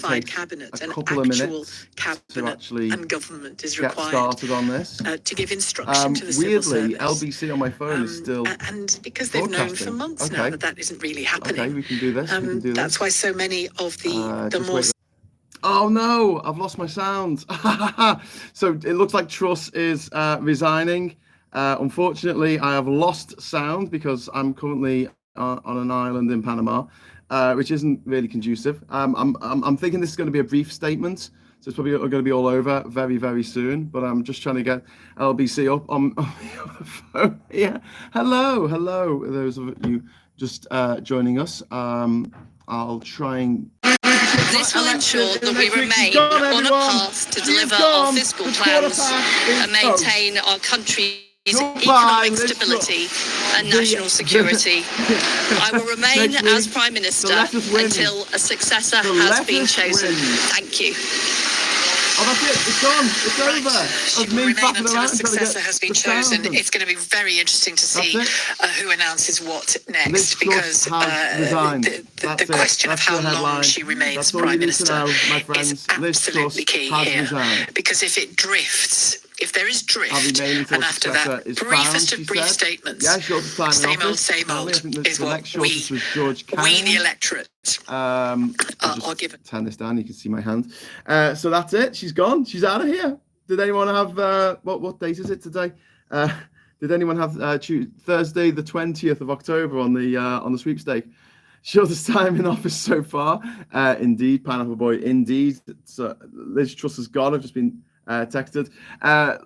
unified cabinet, an actual cabinet and government is required on this. To give instruction to the civil service. LBC on my phone is still and because they've known for months now that isn't really happening. Okay, we can do this. That's why so many of the more. Oh no, I've lost my sound. So it looks like Truss is resigning. Unfortunately, I have lost sound because I'm currently on an island in Panama, which isn't really conducive. I'm thinking this is going to be a brief statement, so it's probably going to be all over very, very soon. But I'm just trying to get LBC up on the phone. Yeah, hello, those of you just joining us. I'll try and. This will ensure that we remain on a path to deliver our fiscal plans and maintain our country's economic stability and national security. I will remain as Prime Minister until a successor has been chosen. Thank you. Oh, that's it. It's gone. It's over. She will remain until a successor has been chosen. It's going to be very interesting to see who announces what next, because the question of how long she remains Prime Minister is absolutely key here. Because if it drifts, if there is drift, and after that briefest of brief statements, same old is what we the electorate, are given. Turn this down, you can see my hand. So that's it, she's gone, she's out of here. Did anyone have, what date is it today? Did anyone have Thursday the 20th of October on the sweepstake? Shortest time in office so far. Indeed, Pineapple Boy, indeed. So Liz Truss has gone, I've just been texted.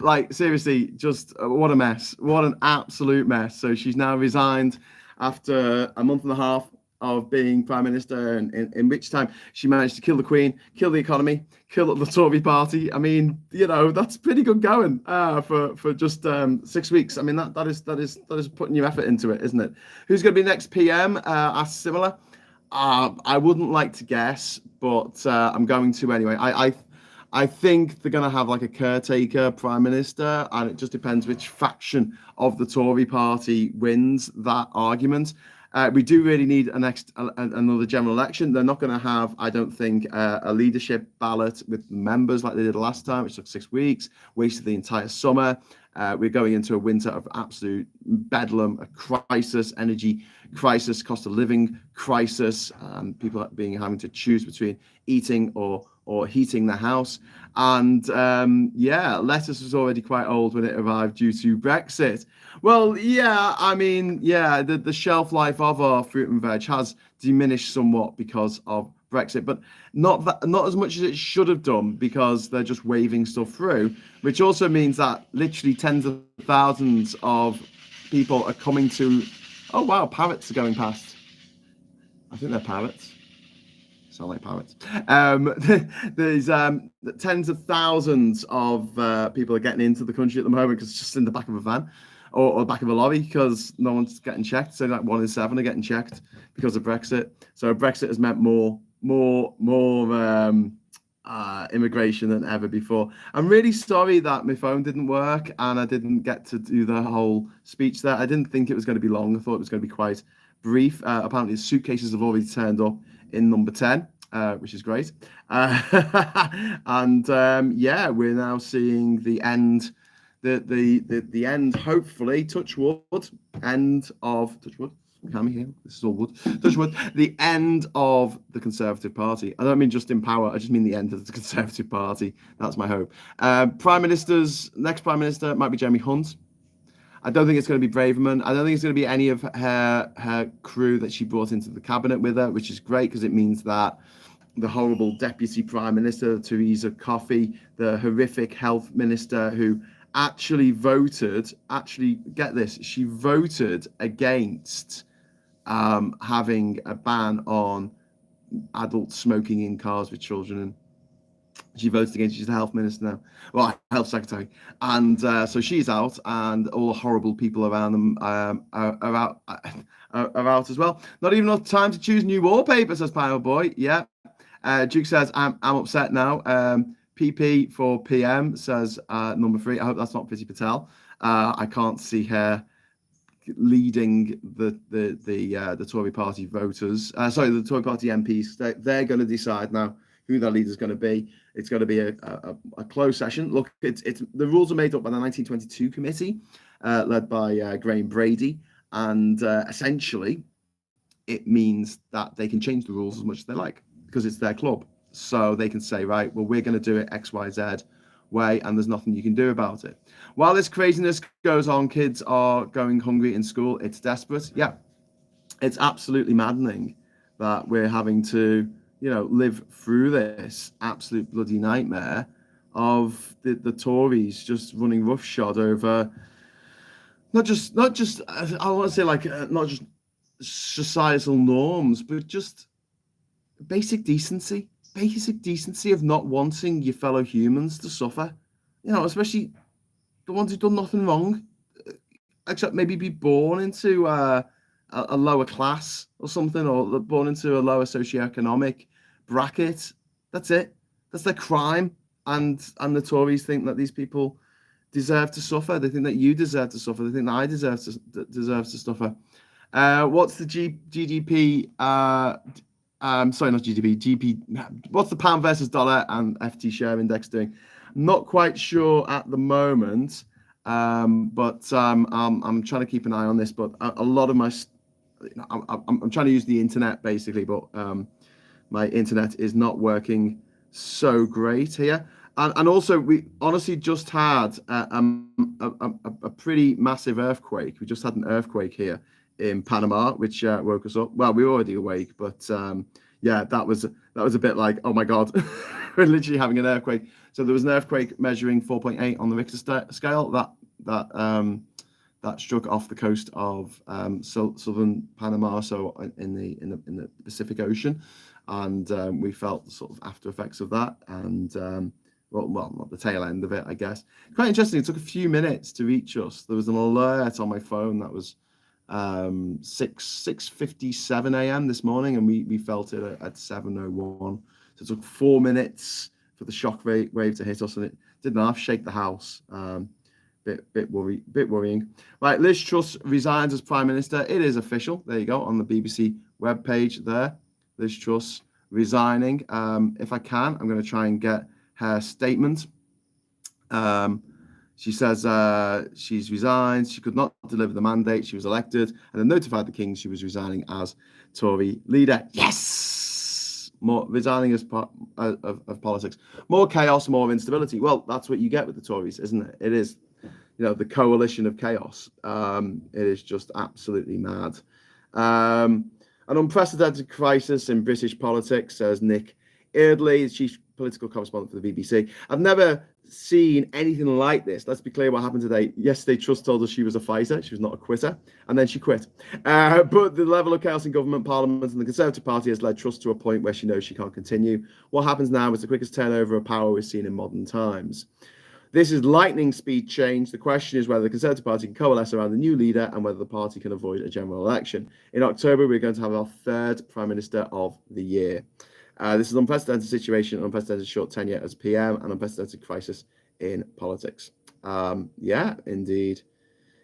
Like, seriously, just what a mess. What an absolute mess. So she's now resigned after a month and a half of being Prime Minister, and in which time she managed to kill the Queen, kill the economy, kill the Tory party. I mean, you know, that's pretty good going for just 6 weeks. I mean, that is putting your effort into it, isn't it? Who's going to be next PM? Asked similar. I wouldn't like to guess, but I'm going to anyway. I think they're going to have like a caretaker prime minister, and it just depends which faction of the Tory party wins that argument. We do really need another general election. They're not going to have, I don't think, a leadership ballot with members like they did last time, which took 6 weeks, wasted the entire summer. We're going into a winter of absolute bedlam, a crisis, energy crisis, cost of living crisis, people having to choose between eating or heating the house. And lettuce was already quite old when it arrived due to Brexit. Well, yeah, I mean, yeah, the shelf life of our fruit and veg has diminished somewhat because of Brexit, but not as much as it should have done, because they're just waving stuff through, which also means that literally tens of thousands of people are coming to. Oh wow, parrots are going past. I think they're parrots. Sound like parrots. There's tens of thousands of people are getting into the country at the moment because it's just in the back of a van or the back of a lorry, because no one's getting checked. So like 1 in 7 are getting checked because of Brexit. So Brexit has meant more immigration than ever before. I'm really sorry that my phone didn't work and I didn't get to do the whole speech there. I didn't think it was going to be long. I thought it was going to be quite brief. Apparently the suitcases have already turned up in number 10, which is great. And we're now seeing the end, the end, hopefully, touch wood, end of, touch wood, can we hear? This is all wood. Touch wood. The end of the Conservative Party. I don't mean just in power, I just mean the end of the Conservative Party. That's my hope. Next Prime Minister might be Jeremy Hunt. I don't think it's going to be Braverman. I don't think it's going to be any of her crew that she brought into the cabinet with her, which is great because it means that the horrible Deputy Prime Minister, Theresa Coffey, the horrific Health Minister who actually get this, she voted against having a ban on adult smoking in cars with children in. She voted against. She's the health minister now, well, health secretary, and so she's out, and all the horrible people around them are out as well. Not even enough time to choose new wallpaper, says Pile Boy. Yeah, Duke says I'm upset now. PP for PM says number 3. I hope that's not Priti Patel. I can't see her leading the Tory party voters. The Tory party MPs. They're going to decide now who their leader is going to be. It's going to be a closed session. Look, it's the rules are made up by the 1922 committee, led by Graham Brady, and essentially it means that they can change the rules as much as they like because it's their club. So they can say, right, well, we're going to do it X, Y, Z way, and there's nothing you can do about it. While this craziness goes on, kids are going hungry in school. It's desperate. Yeah, it's absolutely maddening that we're having to, live through this absolute bloody nightmare of the Tories just running roughshod over not just I want to say not just societal norms, but just basic decency of not wanting your fellow humans to suffer, especially the ones who've done nothing wrong, except maybe be born into a lower class or something, or born into a lower socioeconomic bracket. That's it. That's their crime. And the Tories think that these people deserve to suffer. They think that you deserve to suffer. They think that I deserve to suffer. What's the GDP? Sorry, not GDP. GP. What's the pound versus dollar and FT share index doing? Not quite sure at the moment, but I'm trying to keep an eye on this. But a lot of my, I'm trying to use the internet basically, but my internet is not working so great here. And also, we honestly just had a pretty massive earthquake. We just had an earthquake here in Panama, which woke us up. Well, we were already awake, but yeah, that was a bit like, oh my God, we're literally having an earthquake. So there was an earthquake measuring 4.8 on the Richter scale that struck off the coast of southern Panama, so in the Pacific Ocean, and we felt sort of after effects of that, and well, not the tail end of it, I guess. Quite interesting. It took a few minutes to reach us. There was an alert on my phone that was 6:57 a.m. this morning, and we felt it at 7:01. So it took 4 minutes for the shock wave to hit us, and it didn't half shake the house. Bit worrying. Right, Liz Truss resigns as Prime Minister. It is official. There you go, on the BBC webpage there. Liz Truss resigning. If I can, I'm going to try and get her statement. She says she's resigned. She could not deliver the mandate. She was elected and then notified the King she was resigning as Tory leader. Yes! More resigning as part of politics. More chaos, more instability. Well, that's what you get with the Tories, isn't it? It is, the coalition of chaos. It is just absolutely mad. An unprecedented crisis in British politics, says Nick Eardley, chief political correspondent for the BBC. I've never seen anything like this. Let's be clear what happened today. Yesterday, Truss told us she was a fighter. She was not a quitter. And then she quit. But the level of chaos in government, parliament, and the Conservative Party has led Truss to a point where she knows she can't continue. What happens now is the quickest turnover of power we've seen in modern times. This is lightning speed change. The question is whether the Conservative Party can coalesce around a new leader and whether the party can avoid a general election. In October, we're going to have our third Prime Minister of the year. This is an unprecedented situation, unprecedented short tenure as PM, and unprecedented crisis in politics. Yeah, indeed.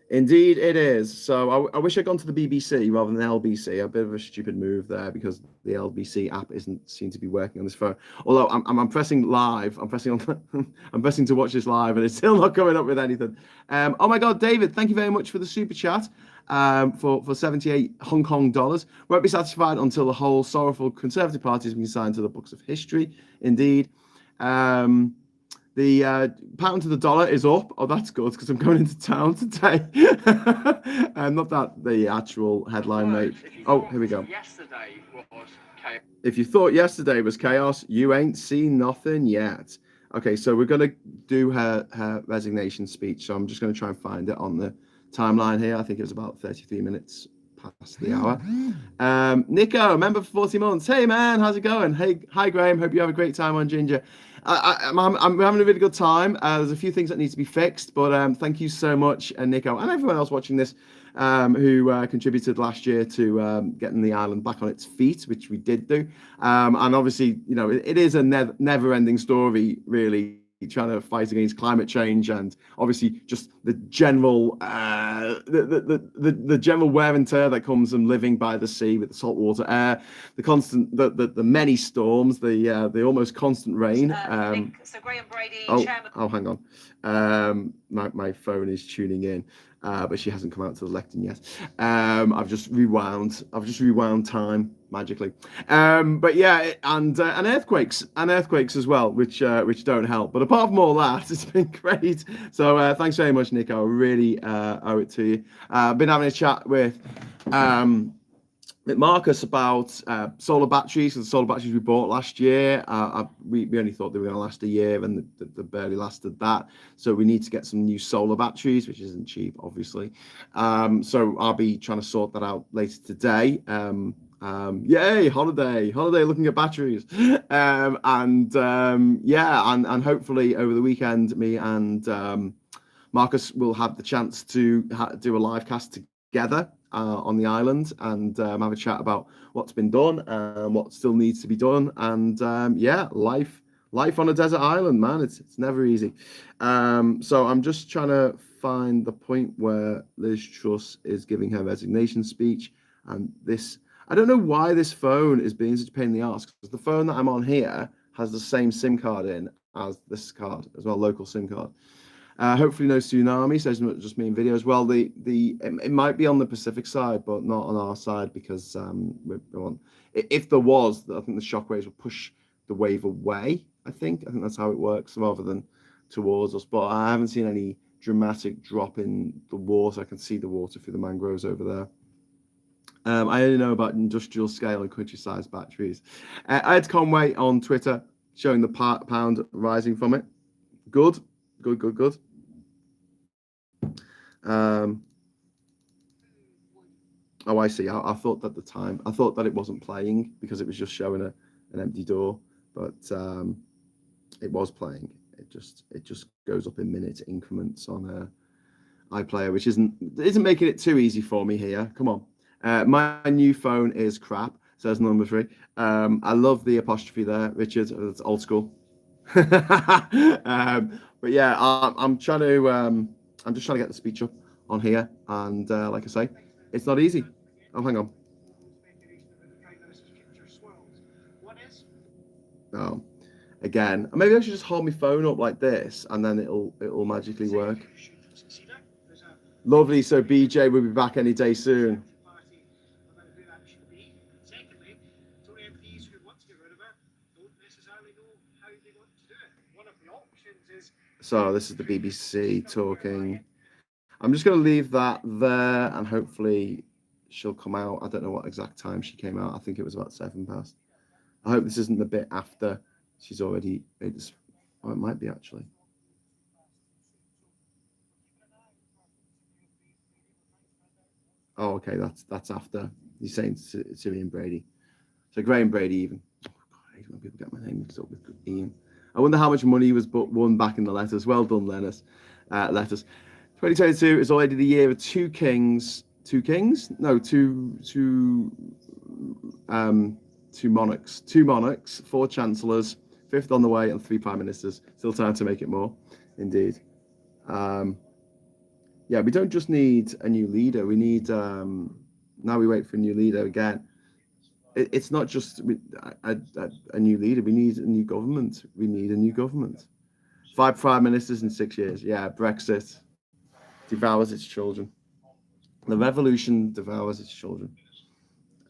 Indeed, it is. So I wish I'd gone to the BBC rather than the LBC. A bit of a stupid move there because the LBC app seem to be working on this phone. Although I'm pressing live, I'm pressing to watch this live, and it's still not coming up with anything. Oh my God, David, thank you very much for the super chat. For 78 Hong Kong dollars. Won't be satisfied until the whole sorrowful Conservative Party has been signed to the books of history. Indeed. The pound to the dollar is up. Oh, that's good because I'm going into town today. Not that the actual headline rate. Oh, here we go. If you thought yesterday was chaos, you ain't seen nothing yet. Okay, so we're going to do her resignation speech. So I'm just going to try and find it on the timeline here. I think it was about 33 minutes past the hour. Nico, member for 40 months. Hey man, how's it going? Hey, hi Graham. Hope you have a great time on Ginger. I'm having a really good time. There's a few things that need to be fixed, but thank you so much, Nico, and everyone else watching this who contributed last year to getting the island back on its feet, which we did do. And obviously, it is a never-ending story, really, trying to fight against climate change, and obviously just the general the general wear and tear that comes from living by the sea with the saltwater air, the constant the many storms, the almost constant rain. So Graham Brady, chairman. Oh, hang on. My phone is tuning in, but she hasn't come out to the lectern yet. I've just rewound time magically. But yeah, and earthquakes as well, which don't help. But apart from all that, it's been great. So thanks very much, Nick. I really owe it to you. I've been having a chat with Marcus about solar batteries. And the solar batteries we bought last year, we only thought they were going to last a year, and they barely lasted that. So we need to get some new solar batteries, which isn't cheap, obviously. So I'll be trying to sort that out later today. Yay, holiday looking at batteries. And hopefully over the weekend, me and Marcus will have the chance to do a live cast together on the island, and have a chat about what's been done and what still needs to be done. And life on a desert island, man, it's never easy. So I'm just trying to find the point where Liz Truss is giving her resignation speech, and this, I don't know why this phone is being such a pain in the arse, because the phone that I'm on here has the same SIM card in as this card as well, local SIM card. Hopefully no tsunami, so it's not just me in videos. Well, it might be on the Pacific side, but not on our side, because if there was, I think the shockwaves will push the wave away. I think that's how it works, rather than towards us. But I haven't seen any dramatic drop in the water. I can see the water through the mangroves over there. I only know about industrial scale and country-size batteries. Ed Conway on Twitter showing the pound rising from it. Good. Oh, I see. I thought at the time, I thought that it wasn't playing because it was just showing an empty door, but it was playing. It just goes up in minute increments on iPlayer, which isn't making it too easy for me here. Come on. My new phone is crap, says number 3. I love the apostrophe there, Richard. It's old school. But yeah, I'm trying to I'm just trying to get the speech up on here, and like I say, it's not easy. Oh, hang on. Oh, again, maybe I should just hold my phone up like this, and then it'll magically work. Lovely. So BJ will be back any day soon. So this is the BBC talking. I'm just going to leave that there, and hopefully she'll come out. I don't know what exact time she came out. I think it was about 7 past. I hope this isn't the bit after she's already made this. Oh, it might be actually. Oh, okay, that's after. He's saying Syrian Brady. So Graham Brady even. Oh, God, I hate when people get my name mixed up with Ian. I wonder how much money was won back in the letters. Well done, letters. 2022 is already the year of two kings. Two kings? No, two monarchs. 2 monarchs, 4 chancellors, 5th on the way, and 3 prime ministers. Still time to make it more, indeed. Yeah, we don't just need a new leader. We need now we wait for a new leader again. It's not just a new leader. We need a new government. 5 prime ministers in 6 years. Yeah, Brexit devours its children. The revolution devours its children.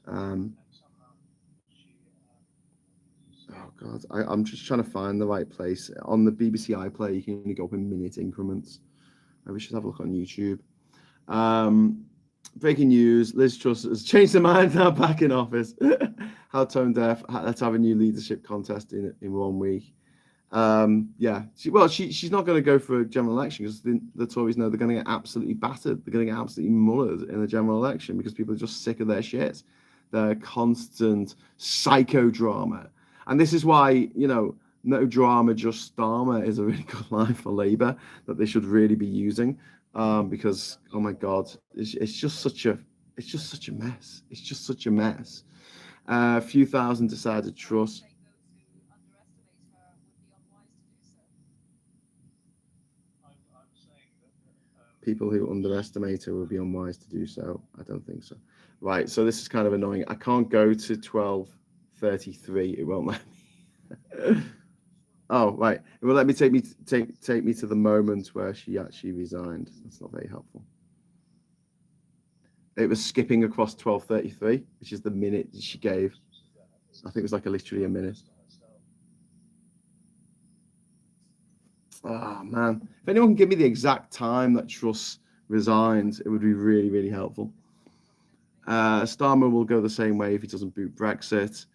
Oh God, I'm just trying to find the right place. On the BBC iPlayer, you can only go up in minute increments. Maybe we should have a look on YouTube. Breaking news: Liz Truss has changed her mind, now back in office. How tone deaf. Let's have a new leadership contest in 1 week. Yeah. She's not going to go for a general election because the Tories know they're going to get absolutely battered. They're going to get absolutely mullered in the general election because people are just sick of their shit. Their constant psychodrama. And this is why, no drama, just dharma is a really good line for Labour that they should really be using. Because, oh my God, it's just such a mess. It's just such a mess. A few thousand decided Truss. People who underestimate her will be unwise to do so. I don't think so. Right, so this is kind of annoying. I can't go to 12:33. It won't let me. Oh, right. It will let me take me to the moment where she actually resigned. That's not very helpful. It was skipping across 12:33, which is the minute she gave. I think it was like literally a minute. Oh man, if anyone can give me the exact time that Truss resigned, it would be really, really helpful. Starmer will go the same way if he doesn't boot Brexit.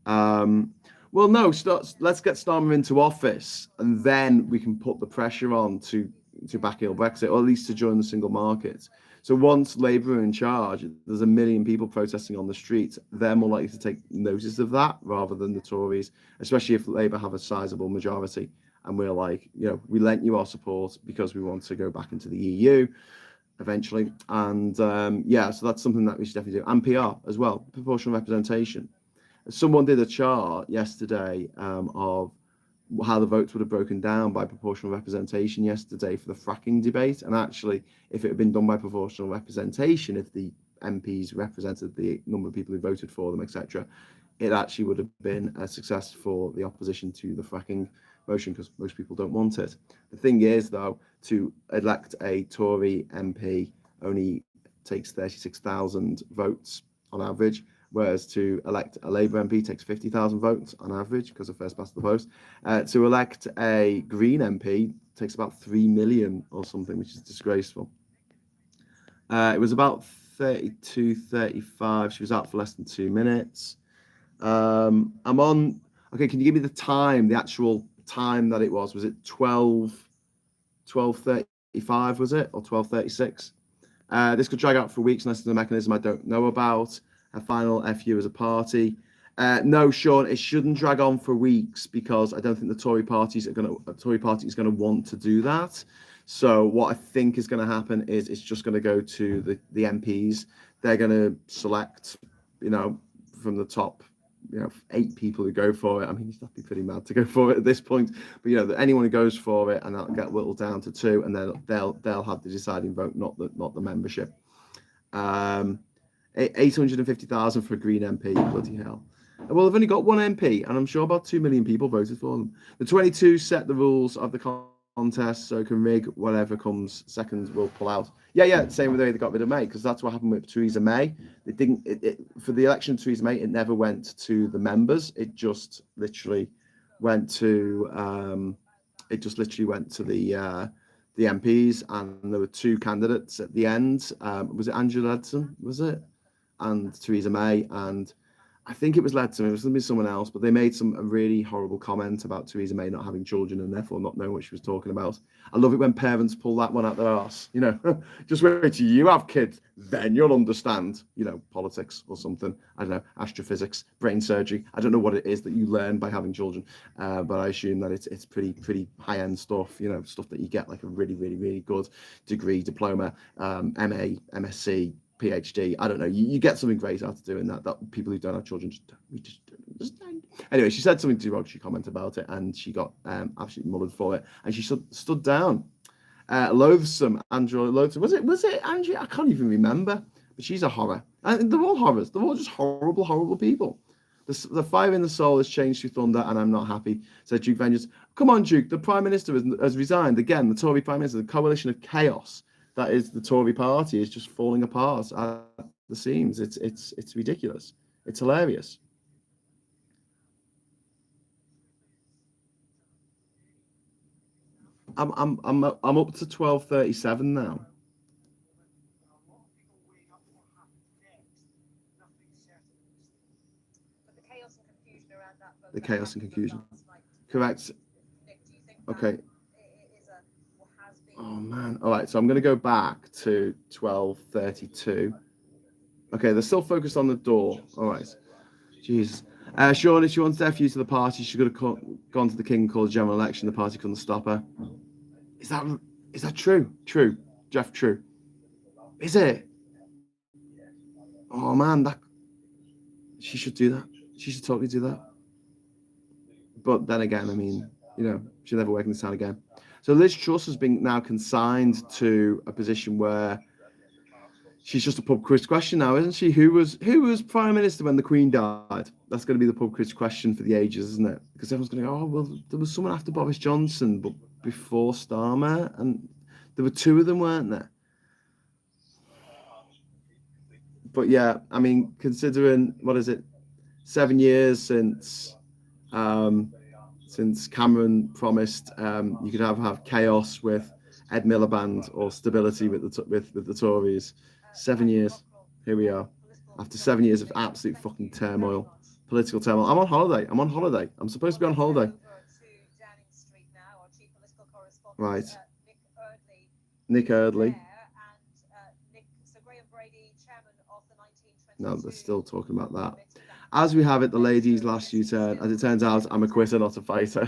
Well, no, let's get Starmer into office, and then we can put the pressure on to backhill Brexit, or at least to join the single market. So once Labour are in charge, there's 1 million people protesting on the streets. They're more likely to take notice of that rather than the Tories, especially if Labour have a sizable majority. And we're like, we lent you our support because we want to go back into the EU eventually. And so that's something that we should definitely do. And PR as well, proportional representation. Someone did a chart yesterday of how the votes would have broken down by proportional representation yesterday for the fracking debate. And actually, if it had been done by proportional representation, if the MPs represented the number of people who voted for them, etc., it actually would have been a success for the opposition to the fracking motion, because most people don't want it. The thing is, though, to elect a Tory MP only takes 36,000 votes on average, whereas to elect a Labour MP takes 50,000 votes on average because of first past the post. To elect a Green MP takes about 3 million or something, which is disgraceful. It was about 32, 35. She was out for less than 2 minutes. I'm on. Okay, can you give me the time, the actual time that it was? Was it 12:35, was it? Or 12:36? This could drag out for weeks unless there's a mechanism I don't know about. A final FU as a party. No, Sean, it shouldn't drag on for weeks because I don't think the Tory party is going to want to do that. So what I think is going to happen is it's just going to go to the MPs. They're going to select, from the top, 8 people who go for it. I mean, that'd be pretty mad to go for it at this point. But anyone who goes for it, and that'll get whittled down to 2, and then they'll have the deciding vote, not the membership. 850,000 for a Green MP, bloody hell. Well, they've only got one MP, and I'm sure about 2 million people voted for them. The 22 set the rules of the contest, so can rig whatever comes second will pull out. Yeah, same with the way they got rid of May, because that's what happened with Theresa May. It didn't. For the election of Theresa May, it never went to the members. It just literally went to. The MPs, and there were 2 candidates at the end. Was it Angela Leadsom? Was it? And Theresa May, and I think it was Leadsom. It was going to be someone else, but they made a really horrible comment about Theresa May not having children and therefore not knowing what she was talking about. I love it when parents pull that one out their arse. Just wait till you have kids, then you'll understand, politics or something. I don't know, astrophysics, brain surgery. I don't know what it is that you learn by having children, but I assume that it's pretty high-end stuff, stuff that you get like a really, really, really good degree, diploma, MA, MSc, PhD. I don't know. You get something great out of doing that. That people who don't have children just don't understand. Anyway, she said something derogatory comment about it, and she got absolutely mullered for it, and she stood down. Loathsome, Andrew Loathsome. Was it Andrew? I can't even remember. But she's a horror. And they're all horrors. They're all just horrible, horrible people. The fire in the soul has changed to thunder, and I'm not happy, said Duke Vengeance. Come on, Duke. The Prime Minister has resigned. Again, the Tory Prime Minister, the coalition of chaos that is the Tory party is just falling apart at the seams. It's ridiculous. It's hilarious. I'm up to 12:37 now. The chaos and confusion. Correct. Okay. Oh man. All right. So I'm going to go back to 12:32. Okay. They're still focused on the door. All right. Jeez. Sean, if she wants to FU to the party, she could have gone to the King and called a general election. The party couldn't stop her. Is that true? True. Jeff, true. Is it? Oh man, she should do that. She should totally do that. But then again, I mean, she'll never work in this town again. So Liz Truss has been now consigned to a position where she's just a pub quiz question now, isn't she? Who was Prime Minister when the Queen died? That's going to be the pub quiz question for the ages, isn't it? Because everyone's going to go, oh, well, there was someone after Boris Johnson, but before Starmer, and there were two of them, weren't there? But yeah, I mean, considering, 7 years since Cameron promised you could have chaos with Ed Miliband or stability with the Tories. 7 years, here we are. After 7 years of absolute fucking turmoil, political turmoil. I'm on holiday. I'm supposed to be on holiday. Right. Nick Eardley. No, they're still talking about that. As we have it, the ladies' last U-turn. As it turns out, I'm a quitter, not a fighter.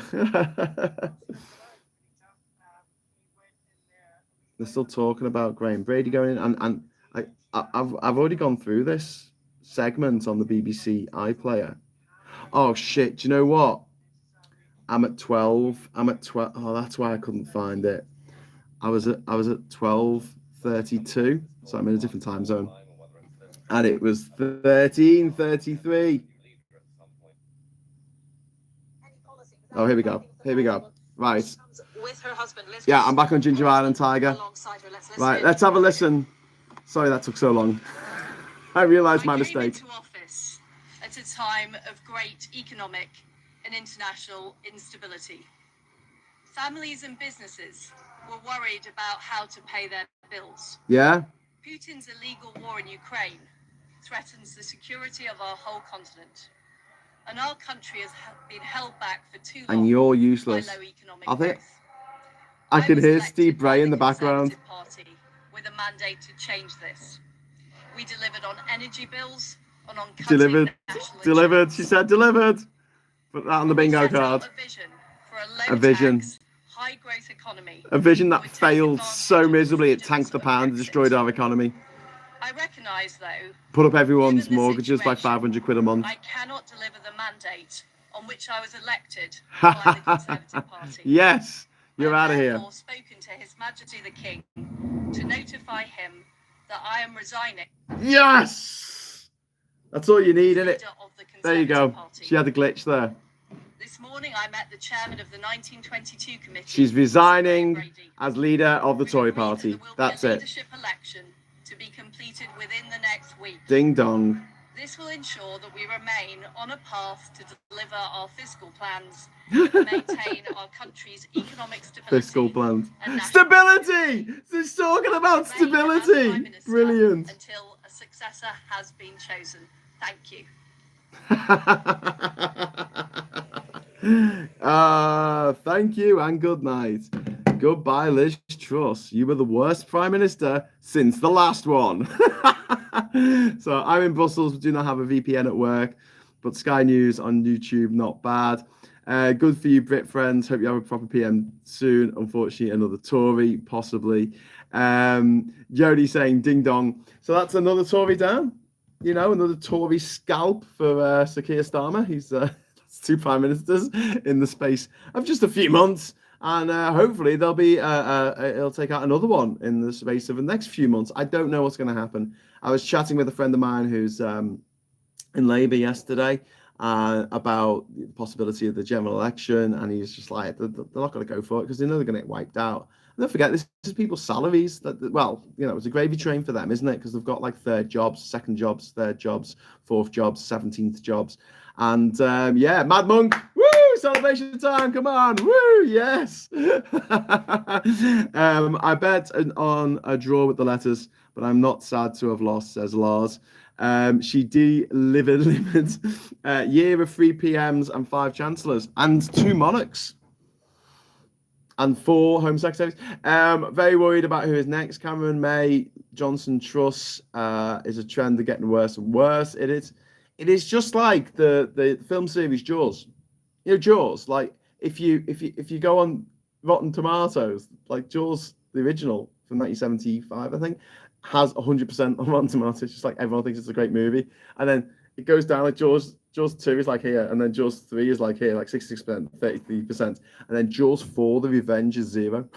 They're still talking about Graham Brady going in, and I've already gone through this segment on the BBC iPlayer. Oh shit! Do you know what? I'm at 12. Oh, that's why I couldn't find it. I was at 12:32, so I'm in a different time zone. And it was 13:33. Oh, here we go. Right. Yeah, I'm back on Ginger Island, Tiger. Right, let's have a listen. Sorry that took so long. I realised my mistake. Came into office at a time of great economic and international instability. Families and businesses were worried about how to pay their bills. Yeah. Putin's illegal war in Ukraine threatens the security of our whole continent. And our country has been held back for too long. And you're useless. By low economic growth. I can hear Steve Bray in the background. Party with a mandate to change this. We delivered on energy bills and on cutting delivered. She said delivered. Put that on the bingo card. A vision for a low tax, high growth economy. A vision that failed so miserably it tanked the pound and destroyed our economy. I recognise, though, put up everyone's mortgages by 500 quid a month. I cannot deliver the mandate on which I was elected by the Conservative Party. Yes, you're out of here. I have spoken to His Majesty the King to notify him that I am resigning. Yes! That's all you need, isn't it? There you go. Party. She had a glitch there. This morning I met the chairman of the 1922 committee. She's resigning as leader of the Tory Party. That's it. Leadership election to be completed within the next week. Ding dong. This will ensure that we remain on a path to deliver our fiscal plans and maintain our country's economic stability. Fiscal plans. Stability! She's talking about stability. Brilliant. Until a successor has been chosen. Thank you. Thank you and good night. Goodbye, Liz Truss. You were the worst Prime Minister since the last one. So I'm in Brussels. We do not have a VPN at work, but Sky News on YouTube, not bad. Good for you, Brit friends. Hope you have a proper PM soon. Unfortunately, another Tory, possibly. Jody saying ding dong. So that's another Tory down. You know, another Tory scalp for Sir Keir Starmer. He's that's two Prime Ministers in the space of just a few months. And hopefully there'll be it'll take out another one in the space of the next few months. I don't know what's going to happen. I was chatting with a friend of mine who's in Labour yesterday about the possibility of the general election, and he's just like, they're not going to go for it because they know they're going to get wiped out. And don't forget, this is people's salaries. Well, you know, it's a gravy train for them, isn't it? Because they've got like third jobs, second jobs, third jobs, fourth jobs, 17th jobs. And yeah, Mad Monk, woo, celebration time, come on, woo, yes. I bet on a draw with the letters, but I'm not sad to have lost, says Lars. She delivered year of 3 PMs and 5 chancellors and 2 monarchs and 4 home secretaries. Very worried about who is next. Cameron, May, Johnson, Truss is a trend of getting worse and worse. It is just like the film series Jaws. You know, Jaws. Like if you go on Rotten Tomatoes, like Jaws, the original from 1975, I think, has 100% on Rotten Tomatoes. Just like everyone thinks it's a great movie. And then it goes down like Jaws 2 is like here, and then Jaws 3 is like here, like 60%, 33%, and then Jaws 4, The Revenge is 0.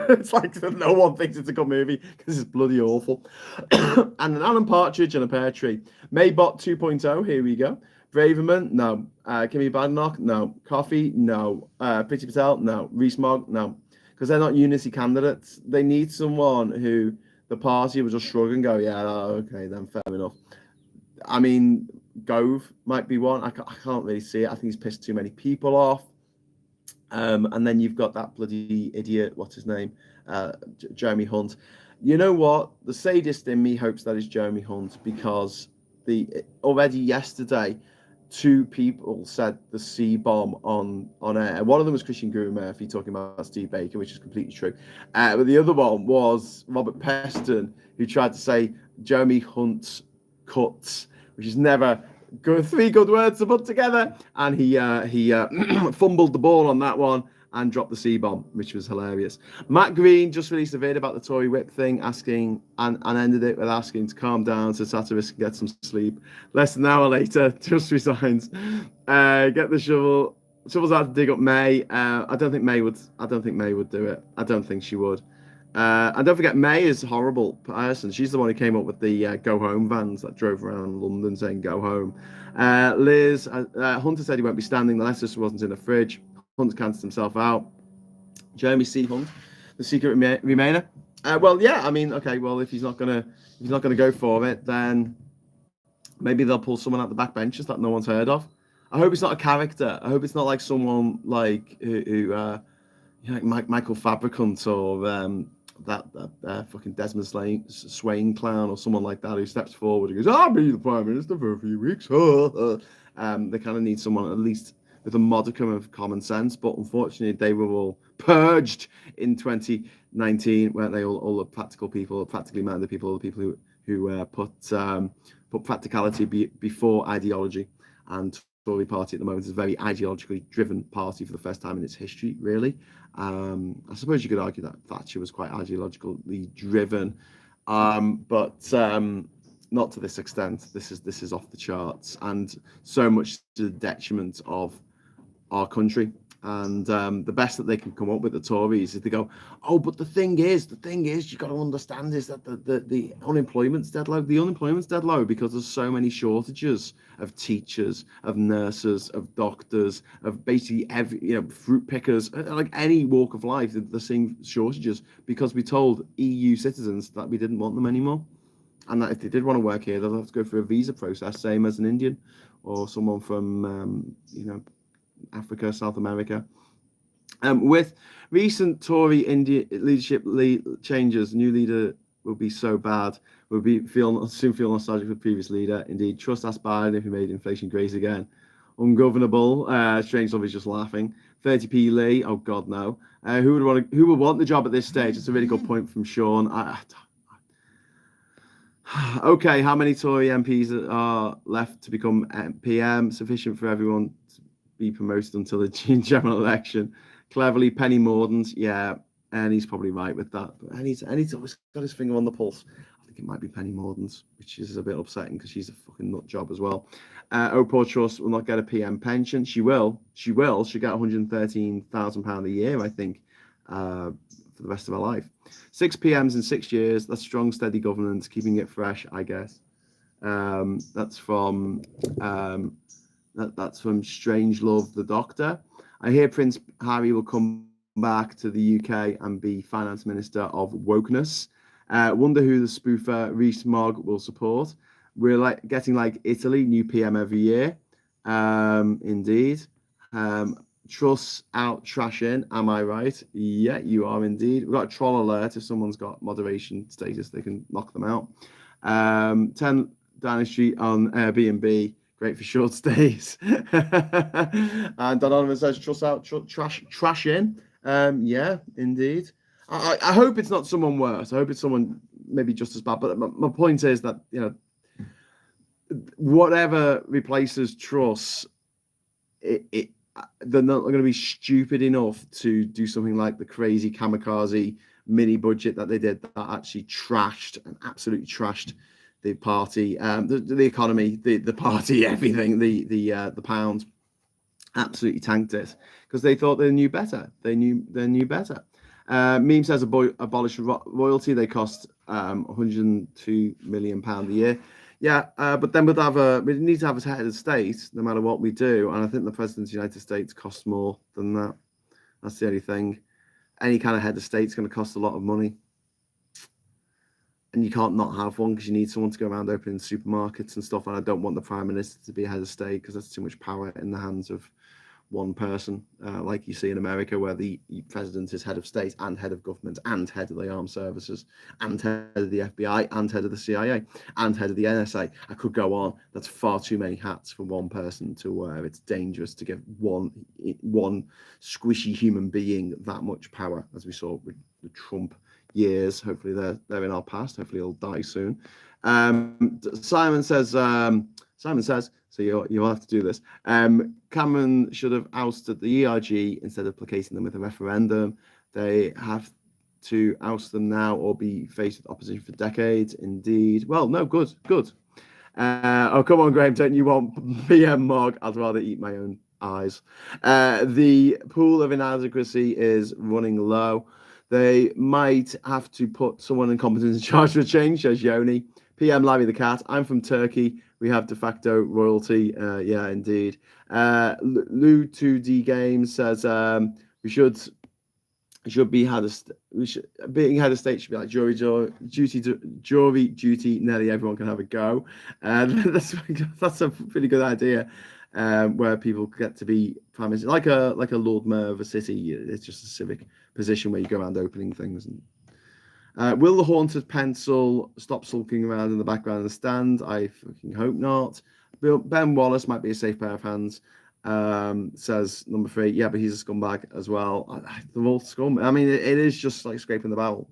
It's like no one thinks it's a good movie because it's bloody awful. And an Alan Partridge and a Pear Tree. Maybot 2.0, here we go. Braverman, no. Kimmy Badenoch, no. Coffee, no. Priti Patel, no. Rees-Mogg, no. Because they're not unity candidates. They need someone who the party will just shrug and go, yeah, okay, then fair enough. I mean, Gove might be one. I can't really see it. I think he's pissed too many people off. And then you've got that bloody idiot, what's his name? Jeremy Hunt. You know what? The sadist in me hopes that is Jeremy Hunt, because already yesterday, 2 people said the C-bomb on air. One of them was Christian Guru Murphy talking about Steve Baker, which is completely true. But the other one was Robert Peston, who tried to say Jeremy Hunt's cuts, which is never good. 3 good words to put together, and he fumbled the ball on that one and dropped the C-bomb, which was hilarious. Matt Green just released a vid about the Tory whip thing, asking and ended it with asking to calm down so satirists can get some sleep. Less than an hour later, just resigns. Get the shovel. Shovel's out to dig up May. I don't think May would do it. I don't think she would. And don't forget, May is a horrible person. She's the one who came up with the go home vans that drove around London saying go home. Liz, Hunter said he won't be standing. The letter wasn't in the fridge. Hunt cancelled himself out. Jeremy C. Hunt, the secret Remainer. Well, yeah, I mean, okay, well, if he's not gonna go for it, then maybe they'll pull someone out the back benches that no one's heard of. I hope it's not a character. I hope it's not like someone like who like Michael Fabricant or that fucking Desmond Swain clown or someone like that who steps forward and goes, "I'll be the Prime Minister for a few weeks." They kind of need someone at least with a modicum of common sense, but unfortunately they were all purged in 2019, weren't they? All the practical people, practically minded people, all the people who put practicality before ideology. And Tory party at the moment is a very ideologically driven party for the first time in its history, really. I suppose you could argue that Thatcher was quite ideologically driven, but not to this extent. This is off the charts, and so much to the detriment of our country. And the best that they can come up with, the Tories, is they go, oh, but the thing is, you got to understand is that the unemployment's dead low. The unemployment's dead low because there's so many shortages of teachers, of nurses, of doctors, of basically every, fruit pickers, like any walk of life. They're seeing shortages because we told EU citizens that we didn't want them anymore, and that if they did want to work here, they'll have to go through a visa process, same as an Indian or someone from Africa, South America. With recent Tory India leadership changes, new leader will be so bad. We'll soon feel nostalgic for the previous leader. Indeed, Truss asked Biden if he made inflation great again. Ungovernable. Strange Love is just laughing. 30p Lee. Oh God, no. Who would want the job at this stage? It's a really good point from Sean. Okay, how many Tory MPs are left to become PM? Sufficient for everyone to be promoted until the general election. Cleverly, Penny Mordaunt, yeah, and he's probably right with that. But Annie's always got his finger on the pulse. I think it might be Penny Mordaunt, which is a bit upsetting because she's a fucking nut job as well. Poor Truss will not get a PM pension. She will. She'll get £113,000 a year, I think, for the rest of her life. 6 PMs in 6 years. That's strong, steady governance, keeping it fresh, I guess. That's from Strange Love, the Doctor. I hear Prince Harry will come back to the UK and be Finance Minister of Wokeness. Wonder who the spoofer Rees-Mogg will support. We're getting like Italy, new PM every year. Indeed. Truss out, trash in. Am I right? Yeah, you are indeed. We've got a troll alert. If someone's got moderation status, they can knock them out. 10 Downing Street on Airbnb. Great for short stays. And Donovan says, Truss out, trash in. Yeah, indeed. I hope it's not someone worse. I hope it's someone maybe just as bad. But my point is that, whatever replaces Truss, they're not going to be stupid enough to do something like the crazy kamikaze mini budget that they did that actually absolutely trashed the party, the economy, the party, everything, the pound absolutely tanked it because they thought they knew better. They knew better. Meme says abolish royalty. They cost 102 million pound a year. Yeah, but then we need to have a head of state no matter what we do, and I think the president of the United States costs more than that. That's the only thing. Any kind of head of state is going to cost a lot of money. And you can't not have one because you need someone to go around opening supermarkets and stuff. And I don't want the prime minister to be head of state because that's too much power in the hands of one person, like you see in America, where the president is head of state and head of government and head of the armed services and head of the FBI and head of the CIA and head of the NSA. I could go on. That's far too many hats for one person to wear. It's dangerous to give one squishy human being that much power, as we saw with the Trump years. Hopefully they're in our past. Hopefully he'll die soon. Simon says, so you'll have to do this. Cameron should have ousted the ERG instead of placating them with a referendum. They have to oust them now or be faced with opposition for decades. Indeed. Well, no, good. Oh, come on, Graham, don't you want PM Mog? I'd rather eat my own eyes. The pool of inadequacy is running low. They might have to put someone incompetent in charge of change, says Yoni. PM Larry the Cat. I'm from Turkey. We have de facto royalty. Yeah, indeed. Lou 2D Games says we should be being head of state should be like jury duty. Nearly everyone can have a go. That's a pretty good idea. Where people get to be prime minister, like a Lord Mayor of a city. It's just a civic position where you go around opening things. And will the haunted pencil stop sulking around in the background of the stand? I fucking hope not. Ben Wallace might be a safe pair of hands. Says number 3. Yeah, but he's a scumbag as well. They're all scum. I mean, it is just like scraping the barrel.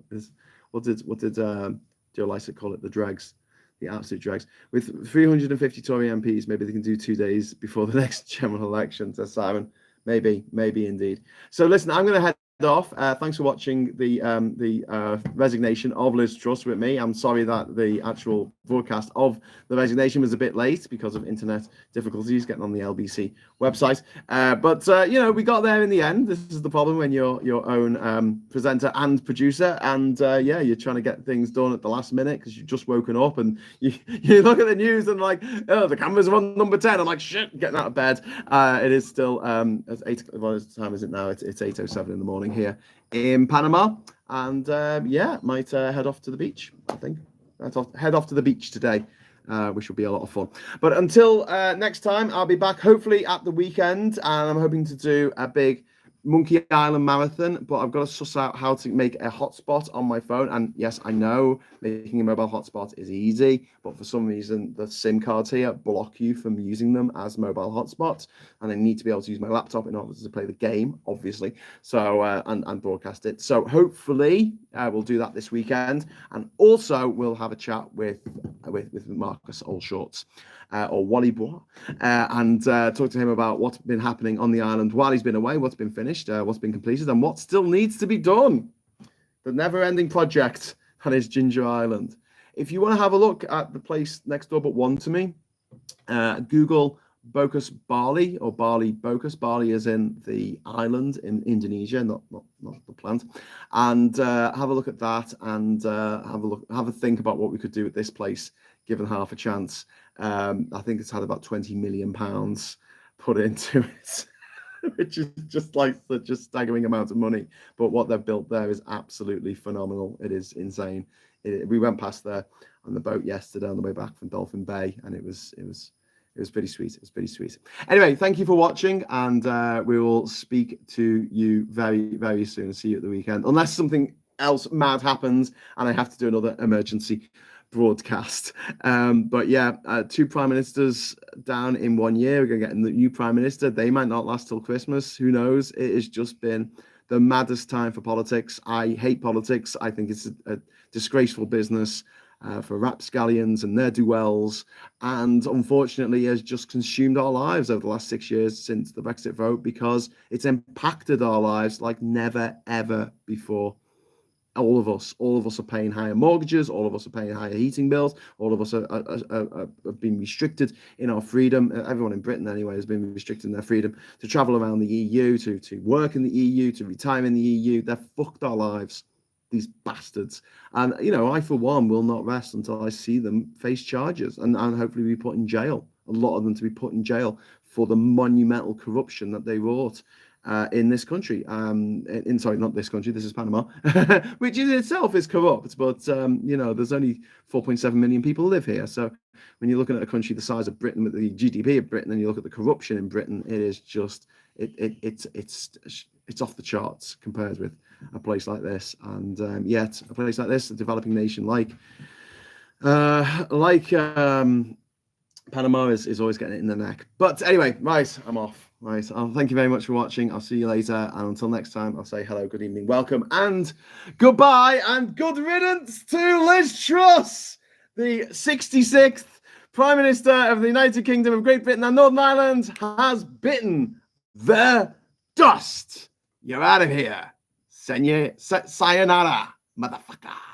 What did Joe Lycett call it? The dregs. The absolute dregs. With 350 Tory MPs, maybe they can do 2 days before the next general election, says Simon. Maybe indeed. So listen, I'm going to head off. Thanks for watching the resignation of Liz Truss with me. I'm sorry that the actual broadcast of the resignation was a bit late because of internet difficulties getting on the LBC website. But we got there in the end. This is the problem when you're your own presenter and producer, and you're trying to get things done at the last minute because you've just woken up and you look at the news and like, oh, the cameras are on number 10. I'm like, shit, getting out of bed. It is still it's 8. What time is it now? It's 8:07 in the morning here in Panama, and might head off to the beach. I think head off to the beach today, which will be a lot of fun. But until next time, I'll be back hopefully at the weekend, and I'm hoping to do a big Monkey Island marathon, but I've got to suss out how to make a hotspot on my phone. And yes, I know making a mobile hotspot is easy, but for some reason the SIM cards here block you from using them as mobile hotspots, and I need to be able to use my laptop in order to play the game, obviously. So and broadcast it. So hopefully we'll do that this weekend, and also we'll have a chat with Marcus Allshorts. Or Wally Bois, and talk to him about what's been happening on the island while he's been away, what's been finished, what's been completed, and what still needs to be done. The never-ending project that is Ginger Island. If you want to have a look at the place next door but one to me, Google Bocas Bali or Bali Bocas. Bali is in the island in Indonesia, not the plant. And have a look at that and have a think about what we could do with this place, given half a chance. I think it's had about £20 million put into it, which is just staggering amount of money. But what they've built there is absolutely phenomenal. It is insane. We went past there on the boat yesterday on the way back from Dolphin Bay, and it was pretty sweet. It was pretty sweet. Anyway, thank you for watching, and we will speak to you very, very soon. See you at the weekend, unless something else mad happens and I have to do another emergency broadcast. But yeah, 2 prime ministers down in 1 year. We're going to get a new prime minister. They might not last till Christmas. Who knows? It has just been the maddest time for politics. I hate politics. I think it's a disgraceful business for rapscallions and ne'er-do-wells, and unfortunately has just consumed our lives over the last 6 years since the Brexit vote, because it's impacted our lives like never, ever before. all of us are paying higher mortgages, all of us are paying higher heating bills, all of us have been restricted in our freedom. Everyone in Britain anyway has been restricted in their freedom to travel around the EU, to work in the EU, to retire in the EU. They've fucked our lives, these bastards. And I for one will not rest until I see them face charges and hopefully be put in jail. A lot of them to be put in jail for the monumental corruption that they wrought in this country. Sorry, not this country. This is Panama, which in itself is corrupt. But there's only 4.7 million people live here. So when you're looking at a country the size of Britain with the GDP of Britain, and you look at the corruption in Britain, it is just it's off the charts compared with a place like this. And yet a place like this, a developing nation like Panama is always getting it in the neck. But anyway, right, I'm off. Right, thank you very much for watching. I'll see you later. And until next time, I'll say hello, good evening, welcome, and goodbye, and good riddance to Liz Truss, the 66th Prime Minister of the United Kingdom of Great Britain and Northern Ireland, has bitten the dust. You're out of here. Sayonara, motherfucker.